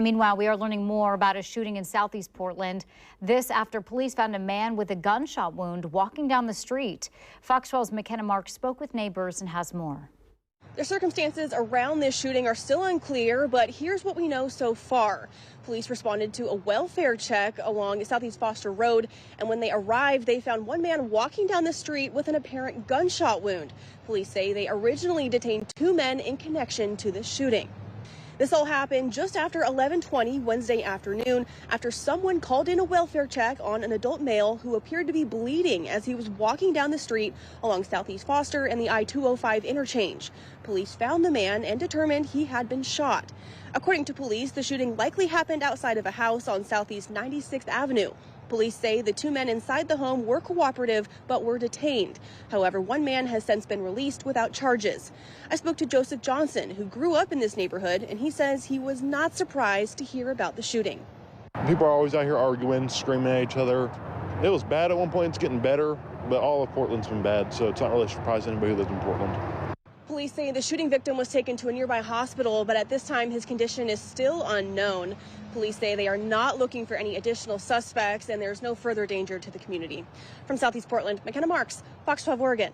Meanwhile, we are learning more about a shooting in Southeast Portland. This after police found a man with a gunshot wound walking down the street. Fox 12's McKenna Marks spoke with neighbors and has more. The circumstances around this shooting are still unclear, but here's what we know so far. Police responded to a welfare check along Southeast Foster Road, and when they arrived, they found one man walking down the street with an apparent gunshot wound. Police say they originally detained 2 men in connection to the shooting. This all happened just after 11:20 Wednesday afternoon after someone called in a welfare check on an adult male who appeared to be bleeding as he was walking down the street along Southeast Foster and the I-205 interchange. Police found the man and determined he had been shot. According to police, the shooting likely happened outside of a house on Southeast 96th Avenue. Police say the 2 men inside the home were cooperative but were detained. However, one man has since been released without charges. I spoke to Joseph Johnson, who grew up in this neighborhood, and he says he was not surprised to hear about the shooting. People are always out here arguing, screaming at each other. It was bad at one point, it's getting better, but all of Portland's been bad, so it's not really surprising anybody who lives in Portland. Police say the shooting victim was taken to a nearby hospital, but at this time his condition is still unknown. Police say they are not looking for any additional suspects and there's no further danger to the community. From Southeast Portland, McKenna Marks, Fox 12 Oregon.